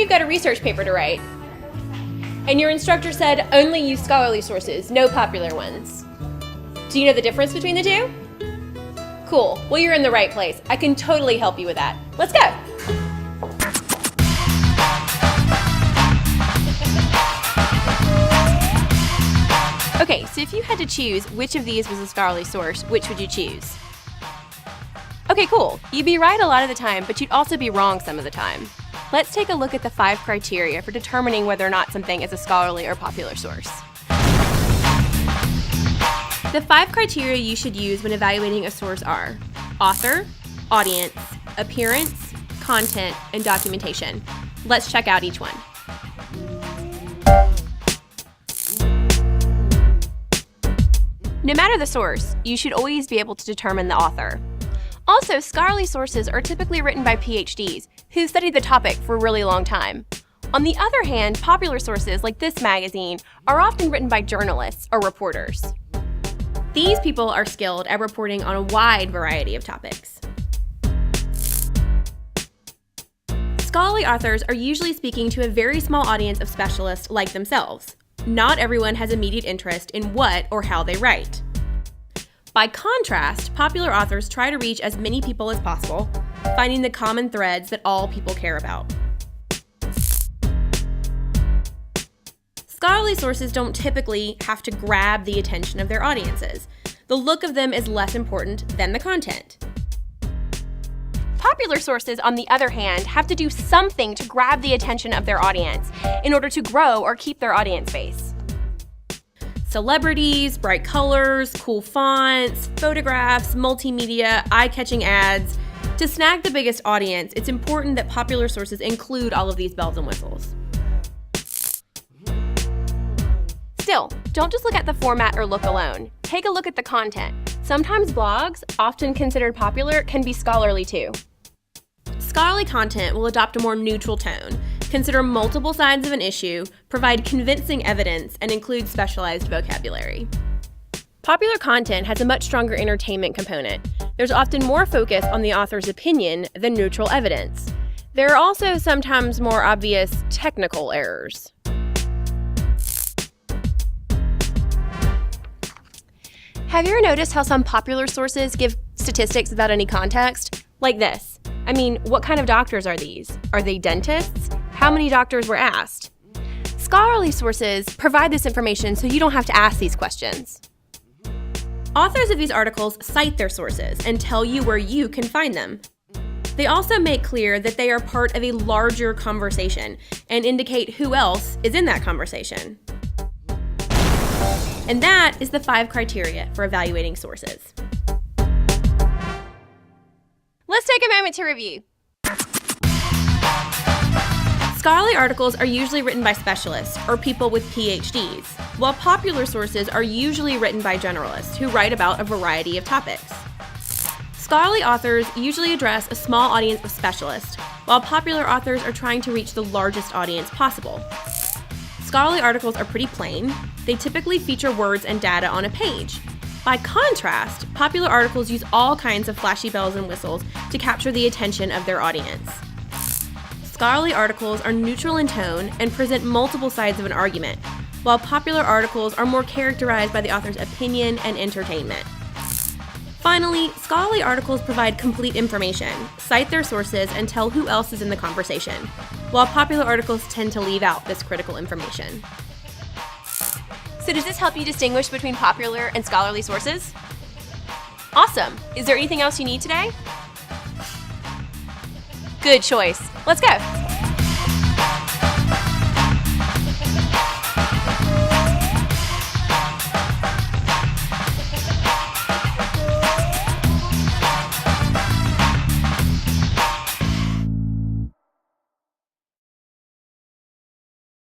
you've got a research paper to write, and your instructor said only use scholarly sources, no popular ones. Do you know the difference between the two? Cool. Well, you're in the right place. I can totally help you with that. Let's go. Okay, so if you had to choose which of these was a scholarly source, which would you choose? Okay, cool. You'd be right a lot of the time, but you'd also be wrong some of the time. Let's take a look at the 5 criteria for determining whether or not something is a scholarly or popular source. The 5 criteria you should use when evaluating a source are author, audience, appearance, content, and documentation. Let's check out each one. No matter the source, you should always be able to determine the author. Also, scholarly sources are typically written by PhDs who studied the topic for a really long time. On the other hand, popular sources like this magazine are often written by journalists or reporters. These people are skilled at reporting on a wide variety of topics. Scholarly authors are usually speaking to a very small audience of specialists like themselves. Not everyone has immediate interest in what or how they write. By contrast, popular authors try to reach as many people as possible, finding the common threads that all people care about. Scholarly sources don't typically have to grab the attention of their audiences. The look of them is less important than the content. Popular sources, on the other hand, have to do something to grab the attention of their audience in order to grow or keep their audience base. Celebrities, bright colors, cool fonts, photographs, multimedia, eye-catching ads. To snag the biggest audience, it's important that popular sources include all of these bells and whistles. Still, don't just look at the format or look alone. Take a look at the content. Sometimes blogs, often considered popular, can be scholarly too. Scholarly content will adopt a more neutral tone, consider multiple sides of an issue, provide convincing evidence, and include specialized vocabulary. Popular content has a much stronger entertainment component. There's often more focus on the author's opinion than neutral evidence. There are also sometimes more obvious technical errors. Have you ever noticed how some popular sources give statistics without any context? Like this. I mean, what kind of doctors are these? Are they dentists? How many doctors were asked? Scholarly sources provide this information so you don't have to ask these questions. Authors of these articles cite their sources and tell you where you can find them. They also make clear that they are part of a larger conversation and indicate who else is in that conversation. And that is the 5 criteria for evaluating sources. Let's take a moment to review. Scholarly articles are usually written by specialists or people with PhDs, while popular sources are usually written by generalists who write about a variety of topics. Scholarly authors usually address a small audience of specialists, while popular authors are trying to reach the largest audience possible. Scholarly articles are pretty plain. They typically feature words and data on a page. By contrast, popular articles use all kinds of flashy bells and whistles to capture the attention of their audience. Scholarly articles are neutral in tone and present multiple sides of an argument, while popular articles are more characterized by the author's opinion and entertainment. Finally, scholarly articles provide complete information, cite their sources, and tell who else is in the conversation, while popular articles tend to leave out this critical information. So does this help you distinguish between popular and scholarly sources? Awesome! Is there anything else you need today? Good choice. Let's go!